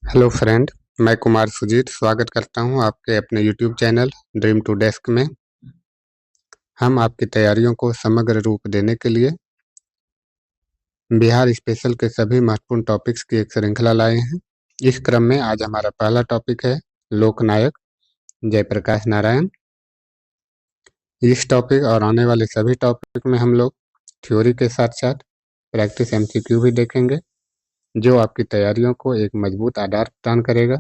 Hello friend, मैं कुमार सुजीत स्वागत करता हूं आपके अपने YouTube channel Dream to Desk में। हम आपकी तैयारियों को समग्र रूप देने के लिए बिहार स्पेशल के सभी महत्वपूर्ण टॉपिक्स की एक श्रृंखला लाए हैं। इस क्रम में आज हमारा पहला टॉपिक है लोकनायक जयप्रकाश नारायण। इस टॉपिक और आने वाले सभी टॉपिक में हम लोग थ्योरी के साथ साथ प्रैक्टिस एमसीक्यू भी देखेंगे, जो आपकी तैयारियों को एक मजबूत आधार प्रदान करेगा।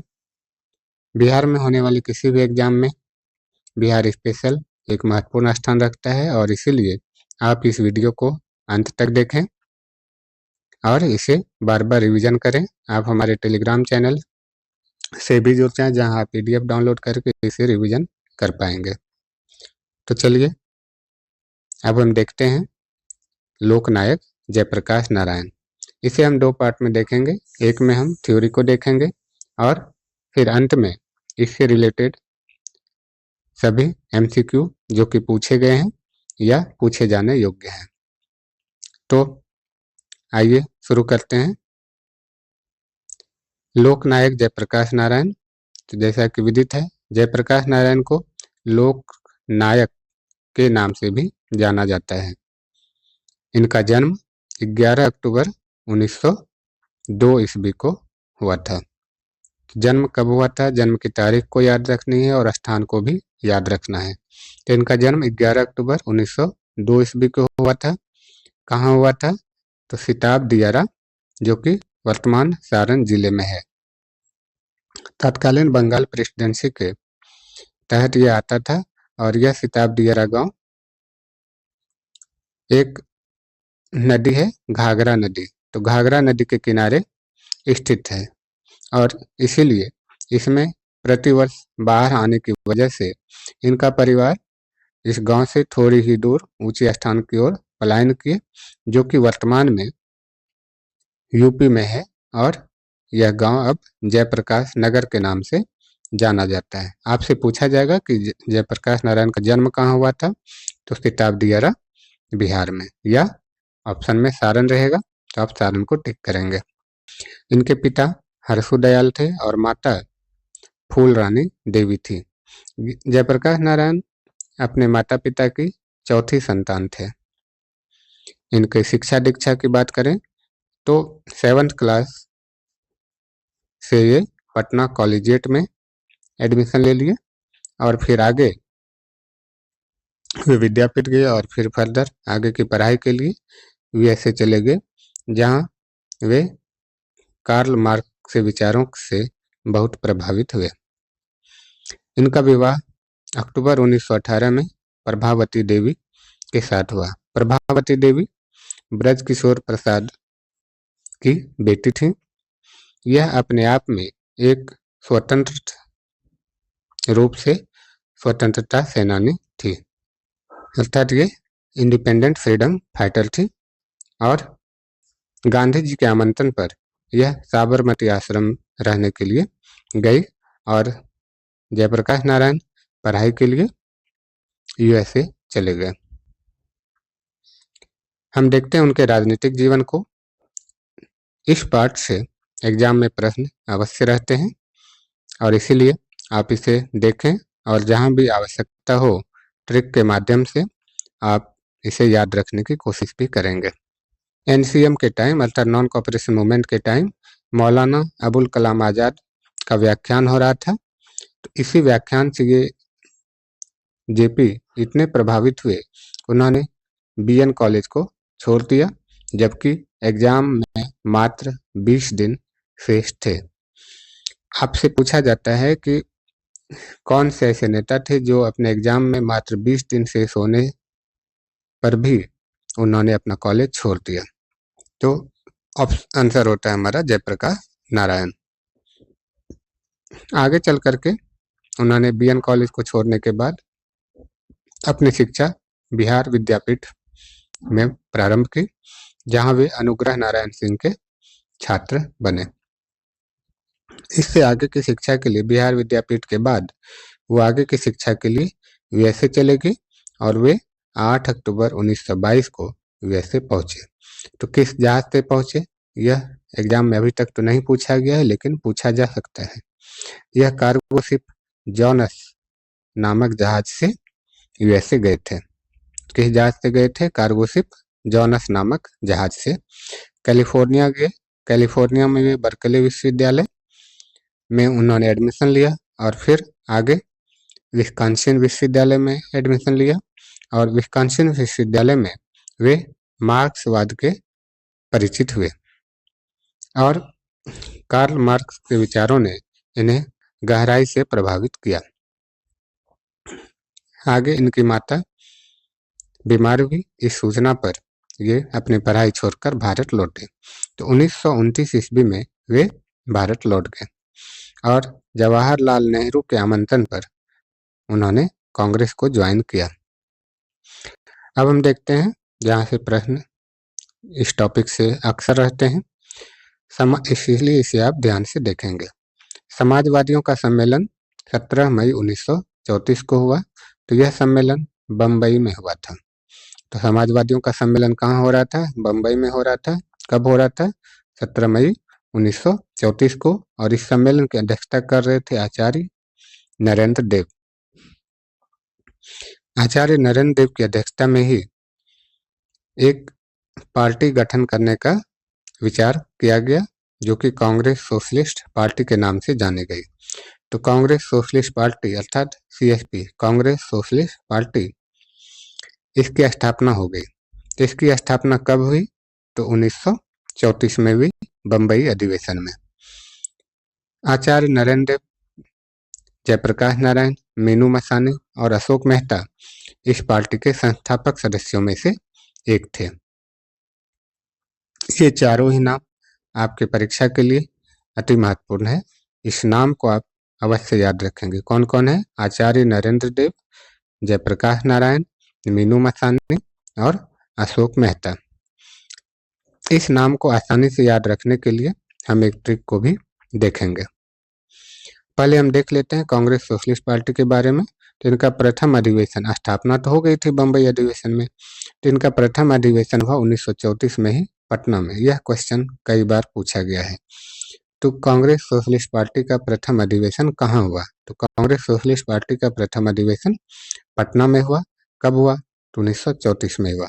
बिहार में होने वाले किसी भी एग्जाम में बिहार स्पेशल एक महत्वपूर्ण स्थान रखता है और इसीलिए आप इस वीडियो को अंत तक देखें और इसे बार बार रिवीजन करें। आप हमारे टेलीग्राम चैनल से भी जुड़ जाएं, जहां आप पीडीएफ डाउनलोड करके इसे रिवीजन कर पाएंगे। तो चलिए अब हम देखते हैं लोकनायक जयप्रकाश नारायण। इसे हम दो पार्ट में देखेंगे। एक में हम थ्योरी को देखेंगे और फिर अंत में इससे रिलेटेड सभी एमसीक्यू जो कि पूछे गए हैं या पूछे जाने योग्य हैं। तो आइए शुरू करते हैं। लोकनायक जयप्रकाश नारायण, तो जैसा कि विदित है, जयप्रकाश नारायण को लोकनायक के नाम से भी जाना जाता है। इनका जन्म 11 अक्टूबर 1902 ईस्वी को हुआ था। जन्म कब हुआ था, जन्म की तारीख को याद रखनी है और स्थान को भी याद रखना है। तो इनका जन्म 11 अक्टूबर 1902 ईस्वी को हुआ था। कहाँ हुआ था? तो सिताब दियारा, जो कि वर्तमान सारण जिले में है। तत्कालीन बंगाल प्रेसिडेंसी के तहत यह आता था और यह सिताब दियारा गांव एक नदी है, घाघरा नदी। तो घाघरा नदी के किनारे स्थित है और इसीलिए इसमें प्रतिवर्ष बाढ़ आने की वजह से इनका परिवार इस गांव से थोड़ी ही दूर ऊंचे स्थान की ओर पलायन किए, जो कि वर्तमान में यूपी में है और यह गांव अब जयप्रकाश नगर के नाम से जाना जाता है। आपसे पूछा जाएगा कि जयप्रकाश नारायण का जन्म कहाँ हुआ था, तो सिताब दियारा बिहार में, या ऑप्शन में सारण रहेगा, तो आप सारण को टिक करेंगे। इनके पिता हरसु दयाल थे और माता फूल रानी देवी थी। जयप्रकाश नारायण अपने माता पिता की चौथी संतान थे। इनके शिक्षा दीक्षा की बात करें तो 7th क्लास से ये पटना कॉलेजिएट में एडमिशन ले लिए और फिर आगे वे विद्यापीठ गए और फिर फर्दर आगे की पढ़ाई के लिए यूएसए चले गए, जहां वे कार्ल मार्क्स के विचारों से बहुत प्रभावित हुए। इनका विवाह अक्टूबर 1918 में प्रभावती देवी के साथ हुआ। प्रभावती देवी ब्रज किशोर प्रसाद की बेटी थी। यह अपने आप में एक स्वतंत्र रूप से स्वतंत्रता सेनानी थी, अर्थात ये इंडिपेंडेंट फ्रीडम फाइटर थी। और गांधी जी के आमंत्रण पर यह साबरमती आश्रम रहने के लिए गई और जयप्रकाश नारायण पढ़ाई के लिए यूएसए चले गए। हम देखते हैं उनके राजनीतिक जीवन को। इस पार्ट से एग्जाम में प्रश्न अवश्य रहते हैं और इसीलिए आप इसे देखें और जहां भी आवश्यकता हो ट्रिक के माध्यम से आप इसे याद रखने की कोशिश भी करेंगे। एनसीएम के टाइम अर्थात नॉन कोऑपरेशन मूवमेंट के टाइम मौलाना अबुल कलाम आज़ाद का व्याख्यान हो रहा था। तो इसी व्याख्यान से ये जेपी इतने प्रभावित हुए, उन्होंने बीएन कॉलेज को छोड़ दिया, जबकि एग्जाम में मात्र 20 दिन शेष थे। आपसे पूछा जाता है कि कौन से ऐसे नेता थे जो अपने एग्जाम में मात्र 20 दिन शेष होने पर भी उन्होंने अपना कॉलेज छोड़ दिया। तो आंसर होता है हमारा जयप्रकाश नारायण। आगे चल करके उन्होंने बीएन कॉलेज को छोड़ने के बाद अपनी शिक्षा बिहार विद्यापीठ में प्रारंभ की, जहां वे अनुग्रह नारायण सिंह के छात्र बने। इससे आगे की शिक्षा के लिए बिहार विद्यापीठ के बाद वो आगे की शिक्षा के लिए यूएसए चले गए और वे 8 अक्टूबर 1922 को यूएसए पहुंचे। तो किस जहाज से पहुंचे, यह एग्जाम में अभी तक तो नहीं पूछा गया है, लेकिन पूछा जा सकता है। यह कार्गो शिप जॉनस नामक जहाज से यूएसए गए थे। किस जहाज से गए थे? कार्गो शिप जॉनस नामक जहाज से। कैलिफोर्निया गए। कैलिफोर्निया में भी बर्कले विश्वविद्यालय में उन्होंने एडमिशन लिया और फिर आगे विस्कॉन्सिन विश्वविद्यालय में एडमिशन लिया और विस्कॉन्सिन विश्वविद्यालय में वे मार्क्सवाद के परिचित हुए और कार्ल मार्क्स के विचारों ने इन्हें गहराई से प्रभावित किया। आगे इनकी माता बीमार हुई। इस सूचना पर ये अपनी पढ़ाई छोड़कर भारत लौटे। तो 1929 ईस्वी में वे भारत लौट गए और जवाहरलाल नेहरू के आमंत्रण पर उन्होंने कांग्रेस को ज्वाइन किया। अब हम देखते हैं जहाँ से प्रश्न इस टॉपिक से अक्सर रहते हैं, इसलिए इसे आप ध्यान से देखेंगे। समाजवादियों का सम्मेलन 17 मई 1934 को हुआ। तो यह सम्मेलन बम्बई में हुआ था। तो समाजवादियों का सम्मेलन कहाँ हो रहा था? बम्बई में हो रहा था। कब हो रहा था? 17 मई 1934 को। और इस सम्मेलन की अध्यक्षता कर रहे थे आचार्य नरेंद्र देव। आचार्य नरेंद्र देव की अध्यक्षता में ही एक पार्टी गठन करने का विचार किया गया, जो कि कांग्रेस सोशलिस्ट पार्टी के नाम से जानी गई। तो कांग्रेस सोशलिस्ट पार्टी अर्थात सीएसपी, कांग्रेस सोशलिस्ट पार्टी, इसकी स्थापना हो गई। तो इसकी स्थापना कब हुई? तो 1934 में हुई, बम्बई अधिवेशन में। आचार्य नरेंद्र देव, जयप्रकाश नारायण, मीनू मसानी और अशोक मेहता इस पार्टी के संस्थापक सदस्यों में से एक थे। ये चारों ही नाम आपके परीक्षा के लिए अति महत्वपूर्ण है। इस नाम को आप अवश्य याद रखेंगे। कौन कौन है? आचार्य नरेंद्र देव, जयप्रकाश नारायण, मीनू मसानी और अशोक मेहता। इस नाम को आसानी से याद रखने के लिए हम एक ट्रिक को भी देखेंगे। पहले हम देख लेते हैं कांग्रेस सोशलिस्ट पार्टी के बारे में। तो इनका प्रथम अधिवेशन, स्थापना तो हो गई थी बम्बई अधिवेशन में, तो इनका प्रथम अधिवेशन हुआ 1934 में ही पटना में। यह क्वेश्चन कई बार पूछा गया है। तो कांग्रेस सोशलिस्ट पार्टी का प्रथम अधिवेशन कहाँ हुआ? तो कांग्रेस सोशलिस्ट पार्टी का प्रथम अधिवेशन पटना में हुआ। कब हुआ? तो 1934 में हुआ।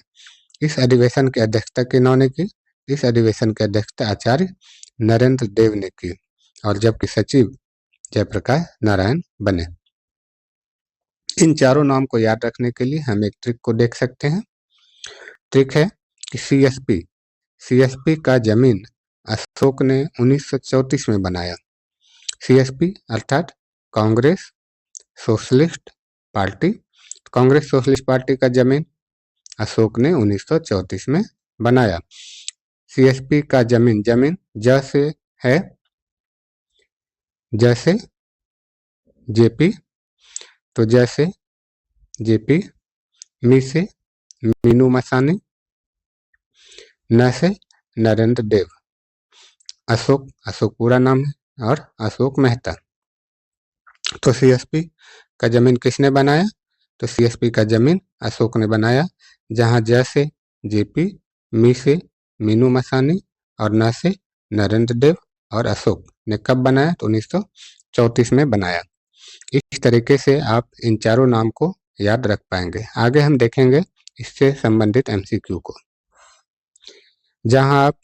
इस अधिवेशन की अध्यक्षता किन्होंने की? इस अधिवेशन की अध्यक्षता आचार्य नरेंद्र देव ने की और जबकि सचिव जयप्रकाश नारायण बने। इन चारों नाम को याद रखने के लिए हम एक ट्रिक को देख सकते हैं। ट्रिक है कि सीएसपी का जमीन अशोक ने 1934 में बनाया। सीएसपी अर्थात Congress socialist party. Congress socialist party का जमीन अशोक ने 1934 में बनाया। सीएसपी का जमीन, जमीन ज से है, जैसे जेपी, तो जैसे जेपी, मी से मीनू मसानी, न से नरेंद्र देव, अशोक, अशोक पूरा नाम है, और अशोक मेहता। तो सीएसपी का जमीन किसने बनाया? तो सीएसपी का जमीन अशोक ने बनाया, जहां ज से जेपी, मी से मीनू मसानी और न से नरेंद्र देव और अशोक ने कब बनाया? तो 1934 में बनाया। इस तरीके से आप इन चारों नाम को याद रख पाएंगे। आगे हम देखेंगे इससे संबंधित एमसीक्यू को, जहां आप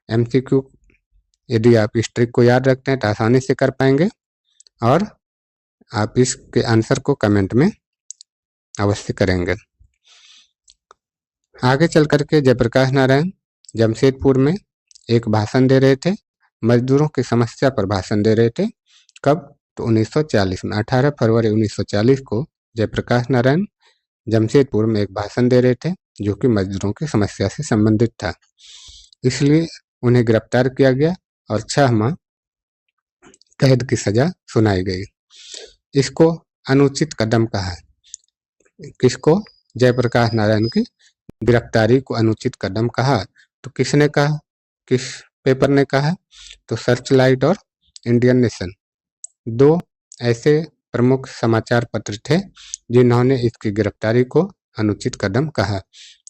एमसीक्यू यदि आप इस ट्रिक को याद रखते हैं तो आसानी से कर पाएंगे और आप इसके आंसर को कमेंट में अवश्य करेंगे। आगे चल करके जयप्रकाश नारायण जमशेदपुर में एक भाषण दे रहे थे, मजदूरों की समस्या पर भाषण दे रहे थे। कब? तो 1940 में। 18 फरवरी 1940 को जयप्रकाश नारायण जमशेदपुर में एक भाषण दे रहे थे, जो कि मजदूरों की समस्या से संबंधित था। इसलिए उन्हें गिरफ्तार किया गया और 6 माह कैद की सजा सुनाई गई। इसको अनुचित कदम कहा। किसको? जयप्रकाश नारायण की गिरफ्तारी को अनुचित कदम कहा। तो किसने कहा? किस पेपर ने कहा? तो सर्चलाइट और इंडियन नेशन, दो ऐसे प्रमुख समाचार पत्र थे जिन्होंने इसकी गिरफ्तारी को अनुचित कदम कहा।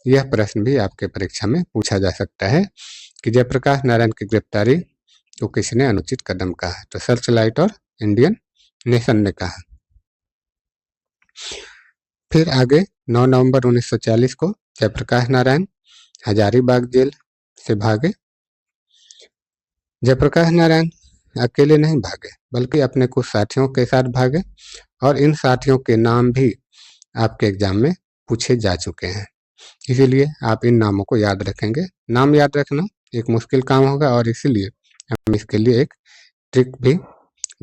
यह प्रश्न भी आपके परीक्षा में पूछा जा सकता है। कि जयप्रकाश नारायण की गिरफ्तारी को किसने अनुचित कदम कहा? तो सर्चलाइट और इंडियन नेशन ने कहा। फिर आगे 9 नवंबर 1940 को जयप्रकाश नारायण हजारीबाग जेल से भागे। जयप्रकाश नारायण अकेले नहीं भागे बल्कि अपने कुछ साथियों के साथ भागे और इन साथियों के नाम भी आपके एग्जाम में पूछे जा चुके हैं, इसीलिए आप इन नामों को याद रखेंगे। नाम याद रखना एक मुश्किल काम होगा और इसीलिए हम इसके लिए एक ट्रिक भी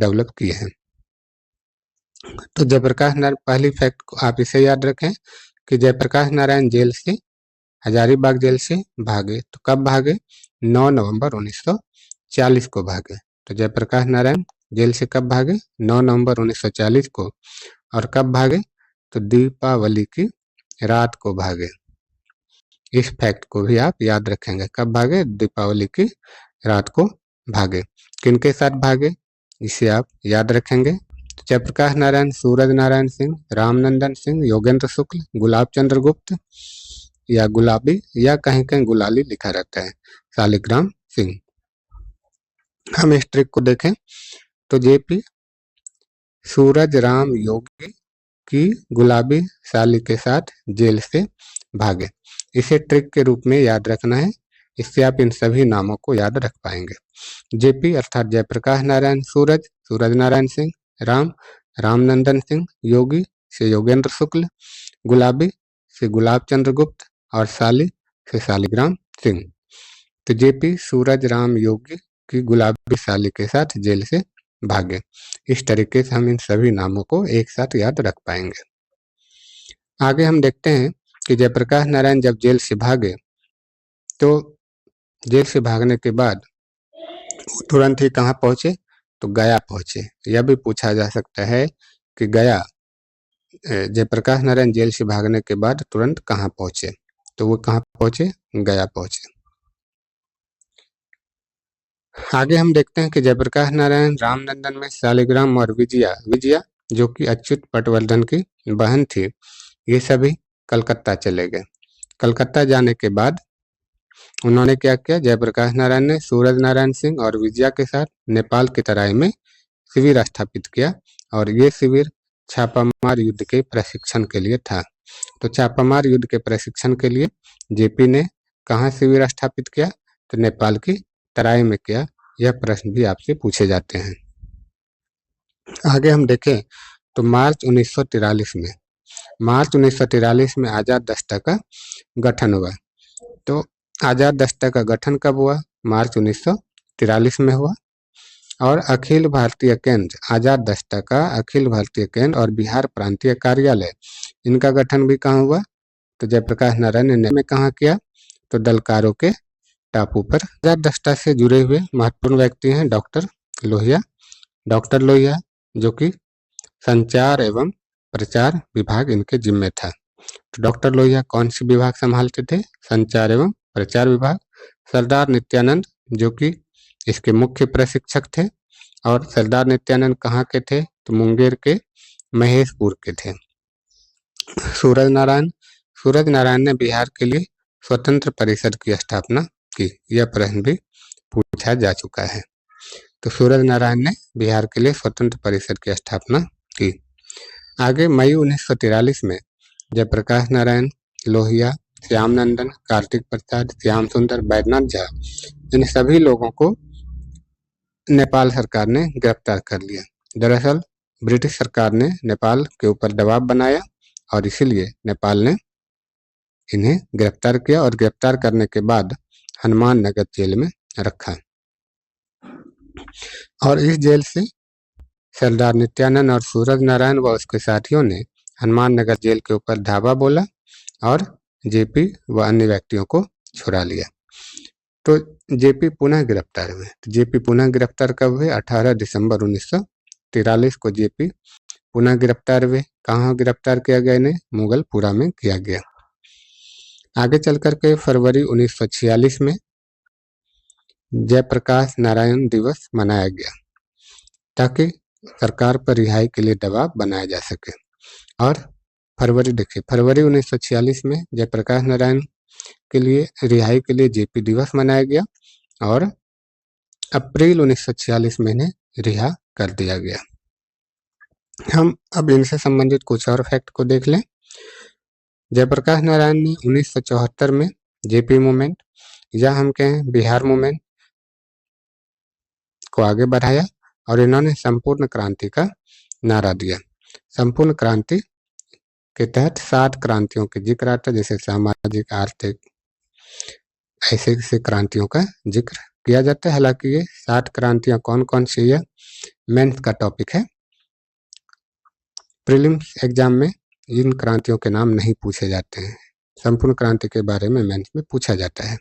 डेवलप किए हैं। तो जयप्रकाश नारायण, पहली फैक्ट को आप इसे याद रखें कि जयप्रकाश नारायण जेल से हजारीबाग जेल से भागे। तो कब भागे? 9 नवंबर 1940 को भागे। तो जयप्रकाश नारायण जेल से कब भागे? 9 नवंबर 1940 को। और कब भागे? तो दीपावली की रात को भागे। इस फैक्ट को भी आप याद रखेंगे। कब भागे? दीपावली की रात को भागे। किनके साथ भागे इसे आप याद रखेंगे। जयप्रकाश नारायण, सूरज नारायण सिंह, रामनंदन सिंह, योगेंद्र शुक्ल, गुलाब चंद्र गुप्त या गुलाबी या कहीं कहीं गुलाली लिखा रहता है, शालिग्राम सिंह। हम इस ट्रिक को देखें तो जेपी सूरज राम योगी की गुलाबी साली के साथ जेल से भागे। इसे ट्रिक के रूप में याद रखना है, इससे आप इन सभी नामों को याद रख पाएंगे। जेपी अर्थात जयप्रकाश नारायण, सूरज सूरज नारायण सिंह, राम रामनंदन सिंह, योगी से योगेंद्र शुक्ल, गुलाबी से गुलाब चंद्र गुप्त और साली से शालिग्राम सिंह। तो जेपी सूरज राम योगी की गुलाबी साली के साथ जेल से भागे। इस तरीके से हम इन सभी नामों को एक साथ याद रख पाएंगे। आगे हम देखते हैं कि जयप्रकाश नारायण जब जेल से भागे तो जेल से भागने के बाद तुरंत ही कहाँ पहुंचे? तो गया पहुंचे। यह भी पूछा जा सकता है कि गया, जयप्रकाश नारायण जेल से भागने के बाद तुरंत कहाँ पहुंचे? तो वो कहाँ पहुंचे? गया पहुंचे। आगे हम देखते हैं कि जयप्रकाश नारायण, रामनंदन में शालिग्राम और विजया विजया जो कि अच्युत पटवर्धन की बहन थी, ये सभी कलकत्ता चले गए। कलकत्ता जाने के बाद उन्होंने क्या किया? जयप्रकाश नारायण ने सूरज नारायण सिंह और विजया के साथ नेपाल की तराई में शिविर स्थापित किया और ये शिविर छापामार युद्ध के प्रशिक्षण के लिए था। तो छापामार युद्ध के प्रशिक्षण के लिए जेपी ने कहाँ शिविर स्थापित किया? तो नेपाल की तराई में किया। यह प्रश्न भी आपसे पूछे जाते हैं। आगे हम देखें तो मार्च 1943 में आजाद दस्ता का गठन हुआ। तो आजाद दस्ता का गठन कब हुआ? मार्च 1943 में हुआ। और अखिल भारतीय केंद्र, आजाद दस्ता का अखिल भारतीय केंद्र और बिहार प्रांतीय कार्यालय, इनका गठन भी कहाँ हुआ? तो जयप्रकाश नारायण ने कहाँ किया? तो दलकारों के टापू पर। आजाद दस्ता से जुड़े हुए महत्वपूर्ण व्यक्ति हैं डॉक्टर लोहिया जो कि संचार एवं प्रचार विभाग इनके जिम्मे था। तो डॉक्टर लोहिया कौन सी विभाग संभालते थे? संचार एवं प्रचार विभाग। सरदार नित्यानंद जो कि इसके मुख्य प्रशिक्षक थे। और सरदार नित्यानंद कहाँ के थे? तो मुंगेर के महेशपुर के थे। सूरज नारायण ने बिहार के लिए स्वतंत्र परिषद की स्थापना की। यह प्रश्न भी पूछा जा चुका है। तो सूरज नारायण ने बिहार के लिए स्वतंत्र परिषद की स्थापना की। आगे मई 1943 में जयप्रकाश नारायण, लोहिया, श्यामनंदन, कार्तिक प्रसाद, श्याम सुंदर, बैद्यनाथ झा, इन सभी लोगों को नेपाल सरकार ने गिरफ्तार कर लिया। दरअसल ब्रिटिश सरकार ने नेपाल के ऊपर दबाव बनाया और इसीलिए नेपाल ने इन्हें गिरफ्तार किया और गिरफ्तार करने के बाद हनुमान नगर जेल में रखा। और इस जेल से सरदार नित्यानंद और सूरज नारायण व उसके साथियों ने हनुमान नगर जेल के ऊपर धावा बोला और जेपी व अन्य व्यक्तियों को छुड़ा लिया। तो जेपी पुनः गिरफ्तार हुए। तो जेपी पुनः गिरफ्तार कब हुए? 18 दिसंबर 1943 को जेपी पुनः गिरफ्तार हुए। कहाँ गिरफ्तार किया गया इन्हें? मुगलपुरा में किया गया। आगे चल करके फरवरी 1946 में जयप्रकाश नारायण दिवस मनाया गया ताकि सरकार पर रिहाई के लिए दबाव बनाया जा सके। और फरवरी 1946 में जयप्रकाश नारायण के लिए रिहाई के लिए जेपी दिवस मनाया गया। और अप्रैल 1946 में इन्हें रिहा कर दिया गया। हम अब इनसे संबंधित कुछ और फैक्ट को देख लें। जयप्रकाश नारायण ने 1974 में जेपी मूवमेंट या हम कहें बिहार मूवमेंट को आगे बढ़ाया और इन्होंने संपूर्ण क्रांति का नारा दिया। संपूर्ण क्रांति के तहत 7 क्रांतियों के जिक्र आता है, जैसे सामाजिक, आर्थिक, ऐसे क्रांतियों का जिक्र किया जाता है। हालांकि ये 7 क्रांतियां कौन कौन सी है, मेंस का टॉपिक है। प्रीलिम्स एग्जाम में इन क्रांतियों के नाम नहीं पूछे जाते हैं। संपूर्ण क्रांति के बारे में मेंस में पूछा जाता है।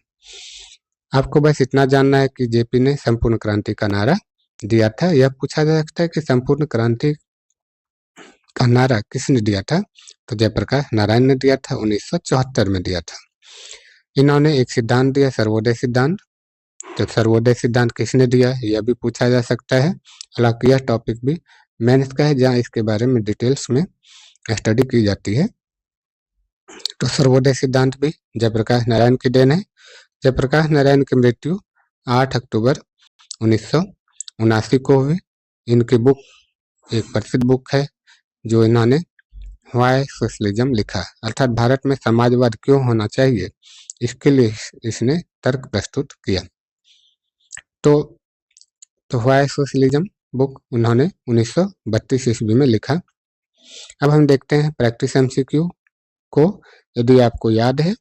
आपको बस इतना जानना है कि जेपी ने संपूर्ण क्रांति का नारा दिया था। यह पूछा जा सकता है कि संपूर्ण क्रांति का नारा किसने दिया था, तो जयप्रकाश नारायण ने दिया था, 1974 में दिया था। इन्होंने एक सिद्धांत दिया, सर्वोदय सिद्धांत। तो सर्वोदय सिद्धांत किसने दिया, यह भी पूछा जा सकता है। हालांकि यह टॉपिक भी मेंस का है, जहाँ इसके बारे में डिटेल्स में स्टडी की जाती है। तो सर्वोदय सिद्धांत भी जयप्रकाश नारायण की देन है। जयप्रकाश नारायण की मृत्यु 8 अक्टूबर 1979 को हुई। इनकी बुक एक प्रसिद्ध बुक है जो इन्होंने व्हाई सोशलिज्म लिखा, अर्थात भारत में समाजवाद क्यों होना चाहिए, इसके लिए इसने तर्क प्रस्तुत किया। तो व्हाई सोशलिज्म बुक उन्होंने 1932 ईस्वी में लिखा। अब हम देखते हैं प्रैक्टिस एमसीक्यू को। यदि आपको याद है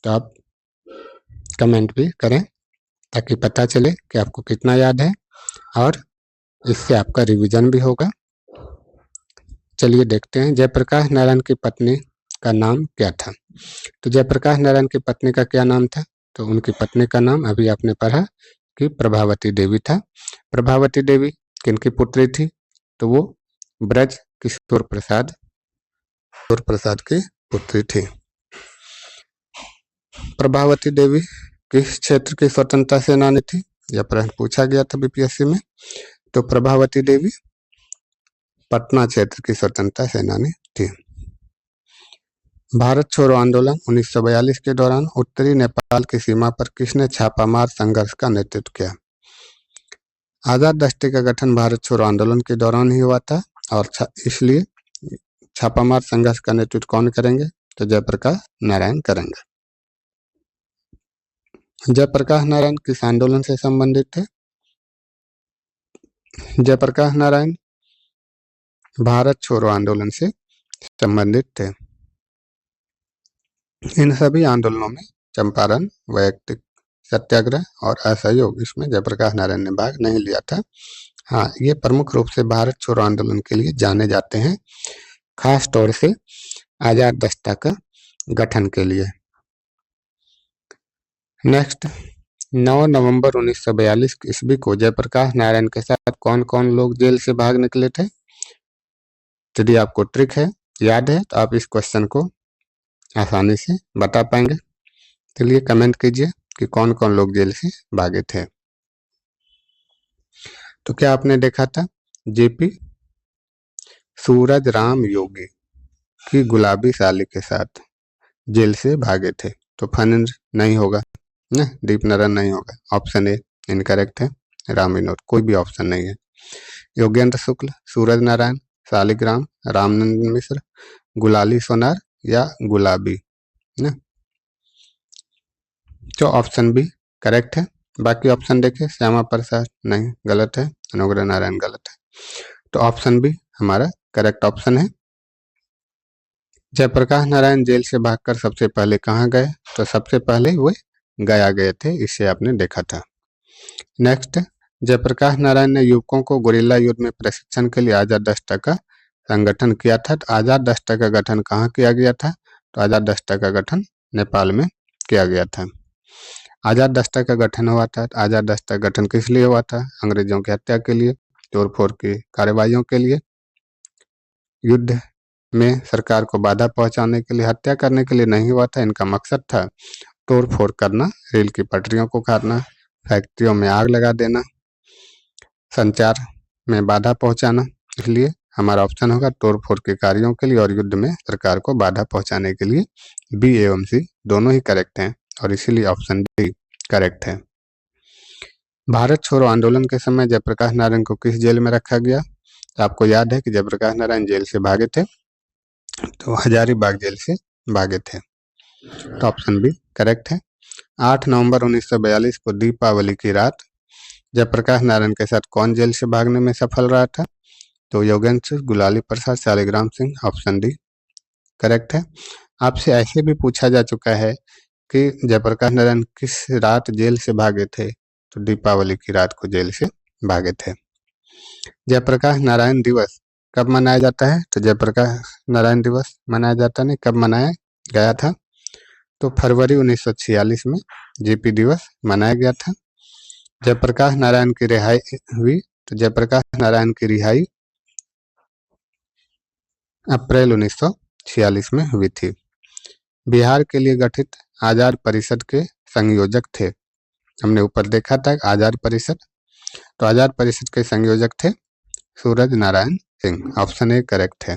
तो आप कमेंट भी करें ताकि पता चले कि आपको कितना याद है और इससे आपका रिवीजन भी होगा। चलिए देखते हैं। जयप्रकाश नारायण की पत्नी का नाम क्या था। तो जयप्रकाश नारायण की पत्नी का क्या नाम था, तो उनकी पत्नी का नाम अभी आपने पढ़ा कि प्रभावती देवी था। प्रभावती देवी किनकी पुत्री थी, तो वो ब्रज किशोर प्रसाद की पुत्री थी। प्रभावती देवी किस क्षेत्र की स्वतंत्रता सेनानी थी, यह प्रश्न पूछा गया था बीपीएससी में। तो प्रभावती देवी पटना क्षेत्र की स्वतंत्रता सेनानी थी। भारत छोड़ो आंदोलन 1942 के दौरान उत्तरी नेपाल की सीमा पर किसने छापामार संघर्ष का नेतृत्व किया। आजाद दस्ते का गठन भारत छोड़ो आंदोलन के दौरान ही हुआ था और इसलिए छापामार संघर्ष का नेतृत्व कौन करेंगे, तो जयप्रकाश नारायण करेंगे। जयप्रकाश नारायण किस आंदोलन से संबंधित थे। जयप्रकाश नारायण भारत छोड़ो आंदोलन से संबंधित थे। इन सभी आंदोलनों में चंपारण, वैयक्तिक सत्याग्रह और असहयोग, इसमें जयप्रकाश नारायण ने भाग नहीं लिया था। हाँ, ये प्रमुख रूप से भारत छोड़ो आंदोलन के लिए जाने जाते हैं, खास तौर से आजाद दस्ता का गठन के लिए। नेक्स्ट, 9 नवंबर 1942 ईस्वी को जयप्रकाश नारायण के साथ कौन कौन लोग जेल से भाग निकले थे। यदि आपको ट्रिक है, याद है, तो आप इस क्वेश्चन को आसानी से बता पाएंगे। चलिए कमेंट कीजिए कि कौन कौन लोग जेल से भागे थे। तो क्या आपने देखा था, जेपी सूरज राम योगी की गुलाबी साली के साथ जेल से भागे थे। तो फणींद्र नहीं होगा ना, दीपनारायण नहीं होगा, ऑप्शन ए इनकरेक्ट है। राम विनोद, कोई भी ऑप्शन नहीं है। योगेंद्र शुक्ल, सूरज नारायण, शालिग्राम, रामनंदन मिश्र, गुलाली सोनार या गुलाबी ना, तो ऑप्शन बी करेक्ट है। बाकी ऑप्शन देखें, श्यामा प्रसाद नहीं, गलत है, अनुग्रह नारायण गलत है। तो ऑप्शन बी हमारा करेक्ट ऑप्शन है। जयप्रकाश नारायण जेल से भागकर सबसे पहले कहाँ गए, तो सबसे पहले वे गया गए थे, इसे आपने देखा था। नेक्स्ट, जयप्रकाश नारायण ने युवकों को गुरिल्ला युद्ध में प्रशिक्षण के लिए आजाद दस्ता का संगठन किया था। तो आजाद दस्ता का गठन कहाँ किया गया था, तो आजाद दस्ता का गठन नेपाल में किया गया था। आजाद दस्ता का गठन हुआ था। आजाद दस्ता का गठन किस लिए हुआ था, अंग्रेजों की हत्या के लिए, तोड़फोड़ की कार्रवाइयों के लिए, युद्ध में सरकार को बाधा पहुंचाने के लिए, हत्या करने के लिए नहीं हुआ था। इनका मकसद था तोड़फोड़ करना, रेल की पटरियों को काटना, फैक्ट्रियों में आग लगा देना, संचार में बाधा पहुंचाना। इसलिए हमारा ऑप्शन होगा तोड़फोड़ के कार्यों के लिए और युद्ध में सरकार को बाधा पहुंचाने के लिए। बी एवं सी दोनों ही करेक्ट हैं और इसीलिए ऑप्शन डी करेक्ट है। भारत छोड़ो आंदोलन के समय जयप्रकाश नारायण को किस जेल में रखा गया? तो आपको याद है कि जयप्रकाश नारायण जेल से भागे थे, तो हजारीबाग जेल से भागे थे, तो ऑप्शन बी करेक्ट है। 8 नवंबर 1942 को दीपावली की रात जयप्रकाश नारायण के साथ कौन जेल से भागने में सफल रहा था? तो Yogendra Singh, Gulali Prasad, Shaligram Singh, option D correct है। आपसे ऐसे भी पूछा जा चुका है कि जयप्रकाश नारायण किस रात जेल से भागे थे? तो दीपावली की रात को जेल से भागे थे। जयप्रकाश नारायण दिवस कब मनाया जाता है? तो जयप्रकाश नारायण दिवस मनाया जाता नहीं, कब मनाया गया था? तो फरवरी 1946 में जेपी दिवस मनाया गया था। जयप्रकाश नारायण की रिहाई हुई, तो जयप्रकाश नारायण की रिहाई अप्रैल 1946 में हुई थी। बिहार के लिए गठित आजाद परिषद के संयोजक थे, हमने ऊपर देखा था आजाद परिषद, तो आजाद परिषद के संयोजक थे Suraj Narayan Singh, option A correct है।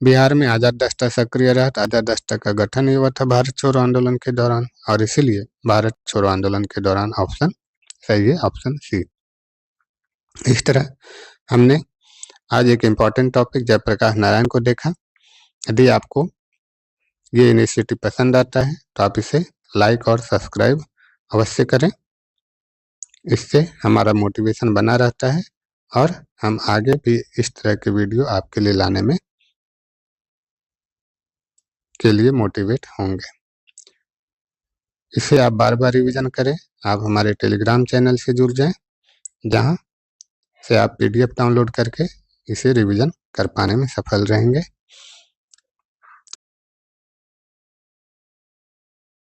बिहार में आजाद दस्ता सक्रिय रहा, आजाद दस्ता का गठन हुआ था भारत छोड़ो आंदोलन के दौरान, और इसीलिए भारत छोड़ो आंदोलन के दौरान ऑप्शन सही है, ऑप्शन सी। इस तरह हमने आज एक इम्पॉर्टेंट टॉपिक जयप्रकाश नारायण को देखा। यदि आपको ये इनिशिएटिव पसंद आता है तो आप इसे लाइक और सब्सक्राइब अवश्य करें, इससे हमारा मोटिवेशन बना रहता है और हम आगे भी इस तरह के वीडियो आपके लिए लाने में के लिए मोटिवेट होंगे। इसे आप बार बार रिवीजन करें। आप हमारे टेलीग्राम चैनल से जुड़ जाएं, जहां से आप पीडीएफ डाउनलोड करके इसे रिवीजन कर पाने में सफल रहेंगे।